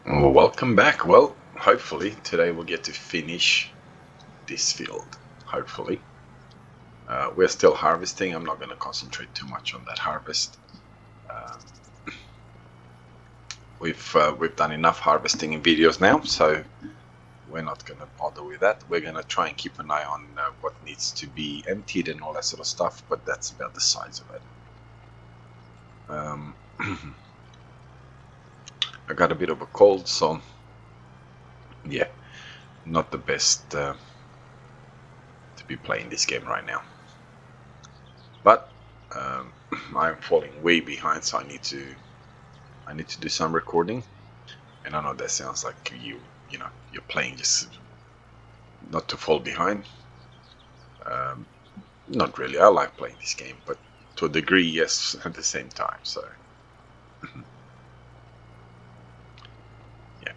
Well, welcome back. Well, hopefully today we'll get to finish this field. Hopefully. We're still harvesting. I'm not going to concentrate too much on that harvest. Um, we've done enough harvesting in videos now, so we're not going to bother with that. We're going to try and keep an eye on what needs to be emptied and all that sort of stuff, but that's about the size of it. I got a bit of a cold, so yeah, not the best to be playing this game right now. But I'm falling way behind, so I need to do some recording. And I know that sounds like you're playing just not to fall behind. Not really. I like playing this game, but to a degree, yes, at the same time. So yeah.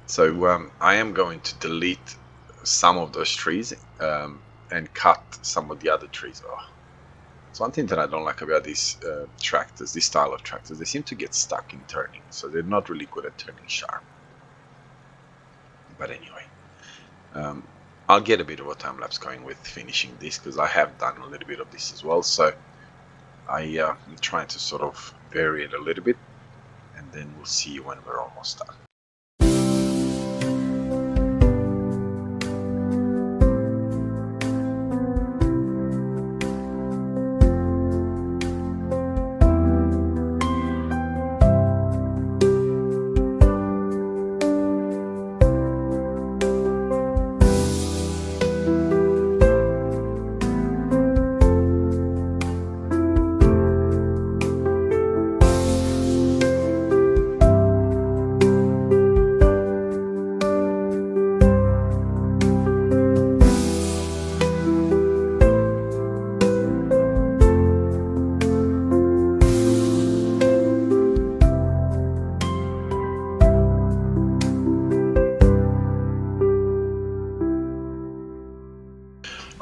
So I am going to delete some of those trees and cut some of the other trees. Oh, it's one thing that I don't like about these tractors, this style of tractors. They seem to get stuck in turning, so they're not really good at turning sharp. But anyway, I'll get a bit of a time lapse going with finishing this because I have done a little bit of this as well. So I'm trying to sort of vary it a little bit, and then we'll see when we're almost done.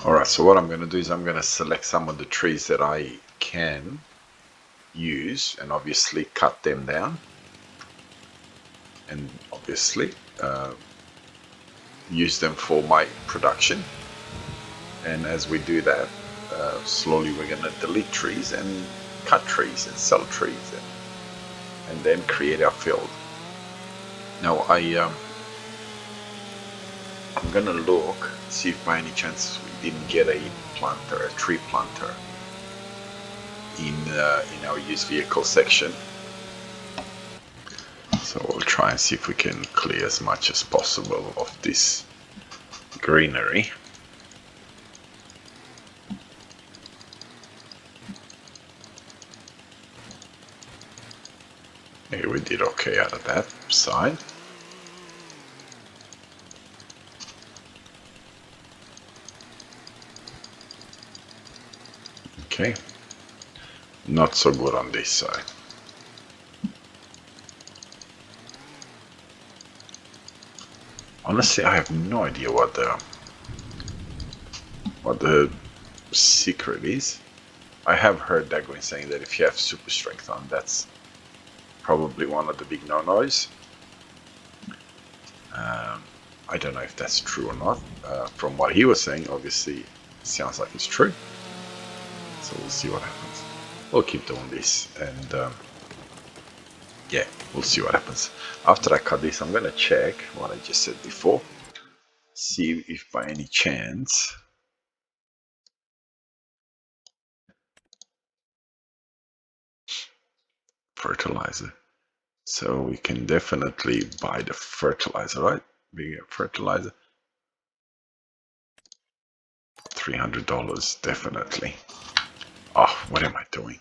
Alright, so what I'm going to do is I'm going to select some of the trees that I can use and obviously cut them down, and obviously use them for my production. And as we do that, slowly we're going to delete trees and cut trees and sell trees and then create our field. Now I'm going to look, see if by any chance we didn't get a tree planter in our used vehicle section. So we'll try and see if we can clear as much as possible of this greenery. Maybe we did okay out of that side. Okay, not so good on this side. Honestly, I have no idea what the secret is. I have heard Daggerwin saying that if you have super strength on, that's probably one of the big no-nos. I don't know if that's true or not. From what he was saying, obviously, it sounds like it's true. So we'll see what happens. We'll keep doing this, and yeah, we'll see what happens. After I cut this, I'm gonna check what I just said before. See if by any chance fertilizer. So we can definitely buy the fertilizer, right? We get fertilizer. $300, definitely. Oh, what am I doing?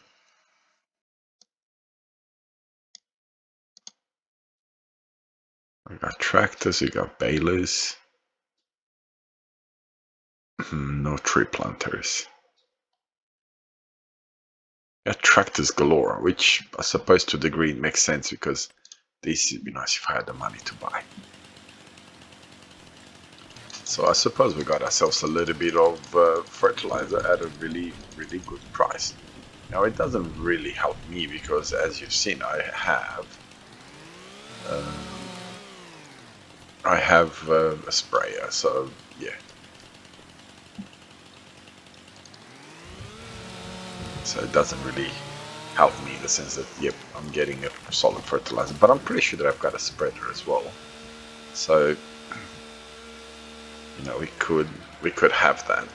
We got tractors, we got balers. No tree planters. Yeah, tractors galore, which I suppose to a degree makes sense because this would be nice if I had the money to buy. So I suppose we got ourselves a little bit of fertilizer at a really, really good price. Now it doesn't really help me because, as you've seen, I have I have a sprayer, so yeah. So it doesn't really help me in the sense that, yep, I'm getting a solid fertilizer, but I'm pretty sure that I've got a spreader as well. So, you know, we could have that.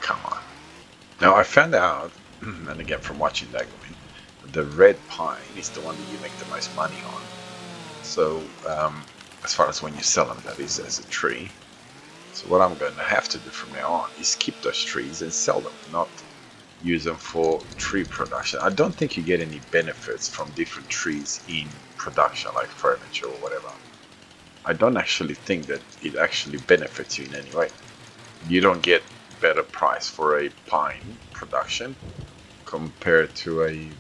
Come on. Now I found out, and again from watching Daggerwin, the red pine is the one that you make the most money on. So as far as when you sell them, that is, as a tree. So what I'm going to have to do from now on is keep those trees and sell them, not use them for tree production. I don't think you get any benefits from different trees in production, like furniture or whatever. I don't actually think that it actually benefits you in any way. You don't get better price for a pine production compared to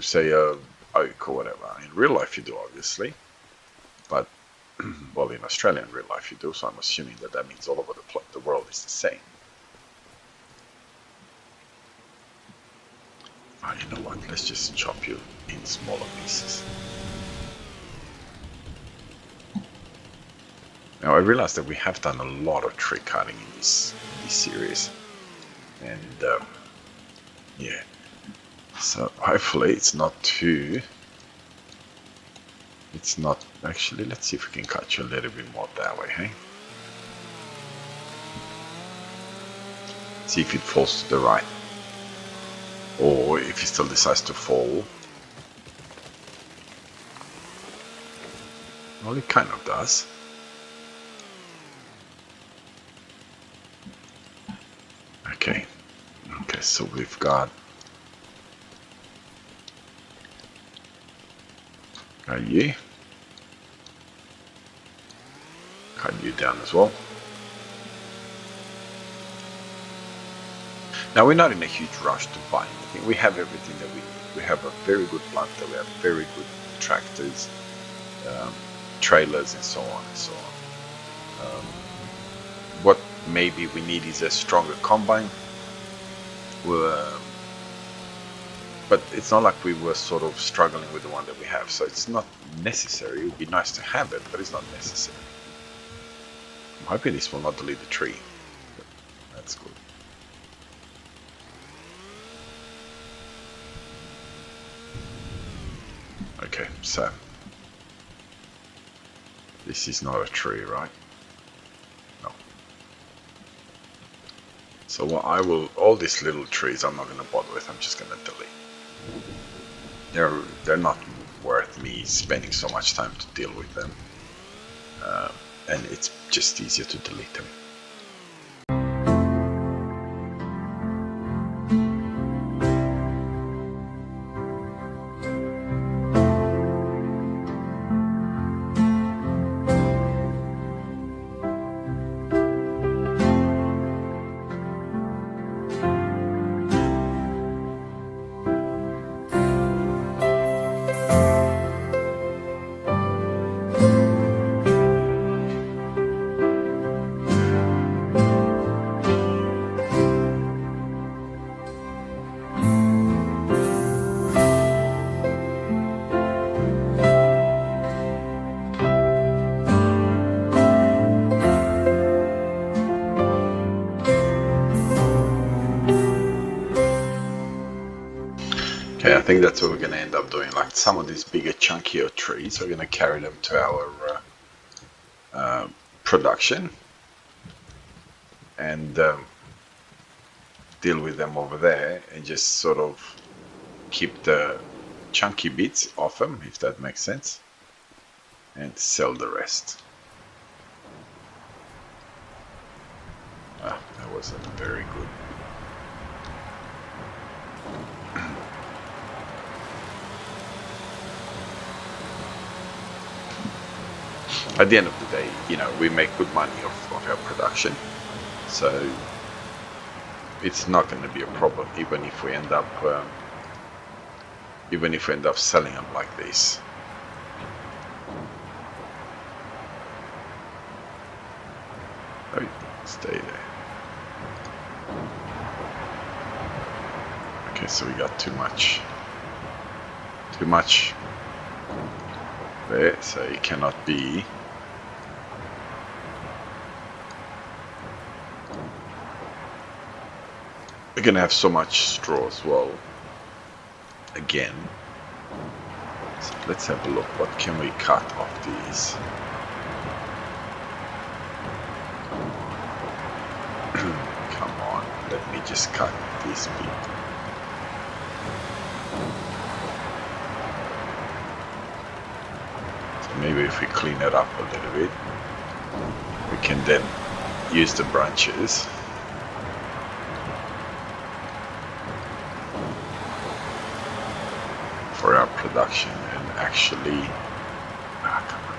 say a oak or whatever. In real life you do, obviously, but well, in Australia in real life you do, so I'm assuming that that means all over the world is the same. Oh, you know what, let's just chop you in smaller pieces. Now I realize that we have done a lot of tree cutting in this series, and yeah, so hopefully it's not actually, let's see if we can cut you a little bit more that way, hey? See if it falls to the right, or if it still decides to fall. Well, it kind of does. Okay, so we've got you. Cut you down as well. Now we're not in a huge rush to buy anything. We have everything that we need. We have a very good planter. We have very good tractors, trailers, and so on and so on. What maybe we need is a stronger combine. But it's not like we were sort of struggling with the one that we have, so it's not necessary. It would be nice to have it, but it's not necessary. I'm hoping this will not delete the tree. That's good. Okay, so this is not a tree, right? No. So what all these little trees I'm not going to bother with, I'm just going to delete. They're not worth me spending so much time to deal with them, and it's just easier to delete them. Okay, I think that's what we're going to end up doing. Like some of these bigger, chunkier trees, we're going to carry them to our production and deal with them over there, and just sort of keep the chunky bits off them, if that makes sense, and sell the rest. Ah, that wasn't very good. At the end of the day, you know, we make good money off our production, so it's not going to be a problem, even if we end up selling them like this. Oh, stay there. Okay, so we got too much there, so it cannot be. We're gonna have so much straw as well. Again. So let's have a look. What can we cut off these? Come on, let me just cut this bit. So maybe if we clean it up a little bit, we can then use the branches. For our production and actually, come on.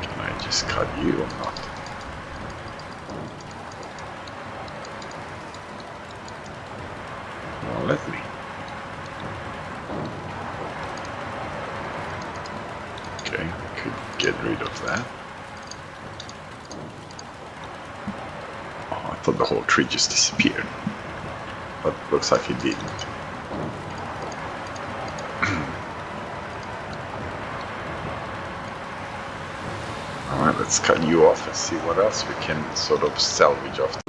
Can I just cut you or not? Well, let me. Okay, I could get rid of that. Oh, I thought the whole tree just disappeared. But looks like it didn't. Alright, let's cut you off and see what else we can sort of salvage off.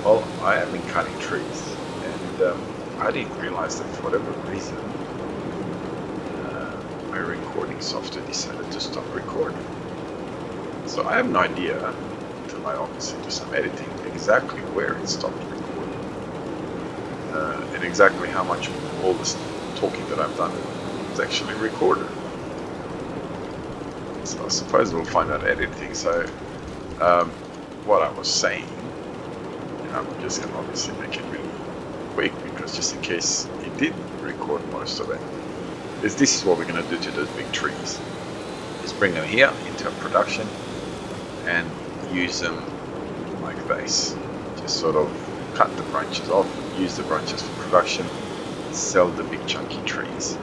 Well, I have been cutting trees, and I didn't realize that for whatever reason my recording software decided to stop recording. So I have no idea, until I obviously do some editing, exactly where it stopped recording. And exactly how much of all this talking that I've done is actually recorded. So I suppose we'll find out editing. So what I was saying, I'm just going to obviously make it really quick, because just in case it did record most of it, is this is what we're going to do to those big trees. Just bring them here into production and use them like this. Just sort of cut the branches off, use the branches for production, sell the big chunky trees.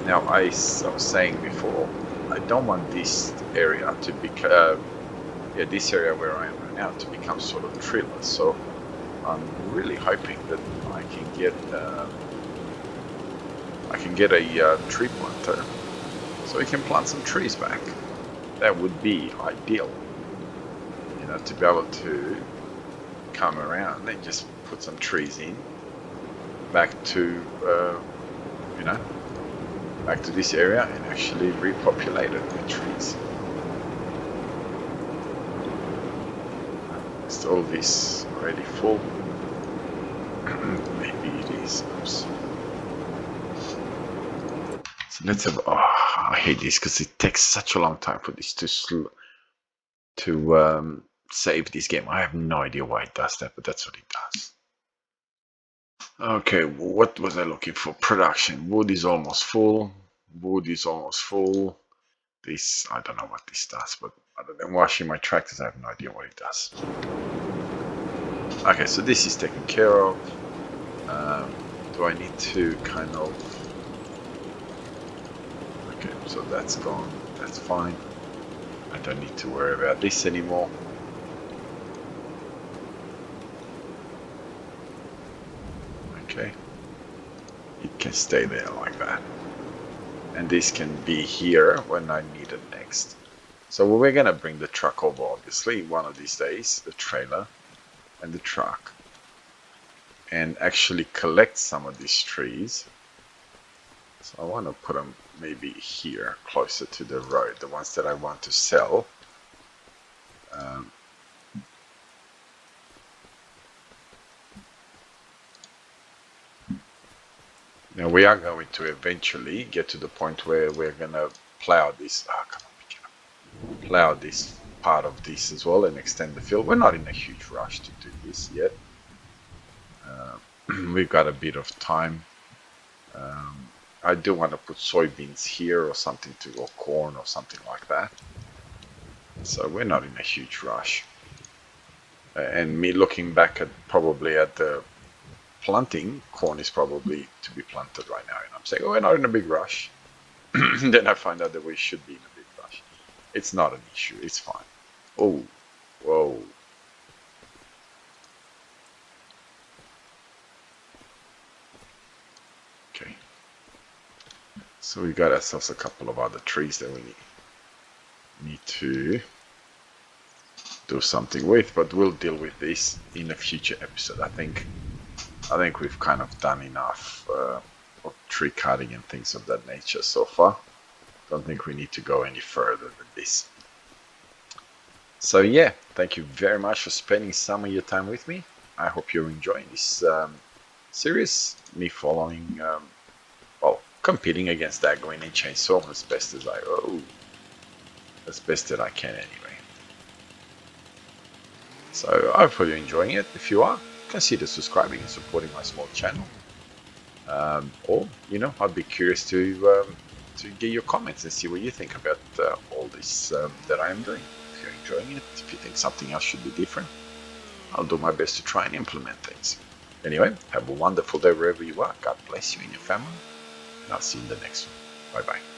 Now I was saying before, I don't want this area to become, this area where I am right now to become sort of treeless. So I'm really hoping that I can get a tree planter, so we can plant some trees back. That would be ideal, you know, to be able to come around and just put some trees in back to you know, back to this area and actually repopulate it with trees. Is all this already full? Maybe it is. Oops. So let's have. Oh, I hate this because it takes such a long time for this to save this game. I have no idea why it does that, but that's what it does. Okay, what was I looking for? Production. Wood is almost full. Wood is almost full. This, I don't know what this does, but other than washing my tractors, I have no idea what it does. Okay, so this is taken care of. Do I need to kind of... Okay, so that's gone. That's fine. I don't need to worry about this anymore. Okay, it can stay there like that, and this can be here when I need it next. So we're gonna bring the truck over, obviously, one of these days, the trailer and the truck, and actually collect some of these trees. So I want to put them maybe here, closer to the road, the ones that I want to sell. Now we are going to eventually get to the point where we're gonna plow this. Oh, come on, pick it up. Plow this part of this as well and extend the field. We're not in a huge rush to do this yet. We've got a bit of time. I do want to put soybeans here or something, or corn or something like that. So we're not in a huge rush. And me looking back at probably at the planting, corn is probably to be planted right now, and I'm saying, oh, we're not in a big rush. Then I find out that we should be in a big rush. It's not an issue, it's fine. Oh, whoa. Okay, So we got ourselves a couple of other trees that we need to do something with, but we'll deal with this in a future episode. I think we've kind of done enough of tree cutting and things of that nature so far. Don't think we need to go any further than this. So yeah, thank you very much for spending some of your time with me. I hope you're enjoying this series, me following, well, competing against Daggerwin and Chainsaw as best as that I can anyway. So I hope you're enjoying it. If you are, consider subscribing and supporting my small channel. Or, you know, I'd be curious to get your comments and see what you think about all this that I am doing. If you're enjoying it, if you think something else should be different, I'll do my best to try and implement things. Anyway, have a wonderful day wherever you are. God bless you and your family. And I'll see you in the next one. Bye-bye.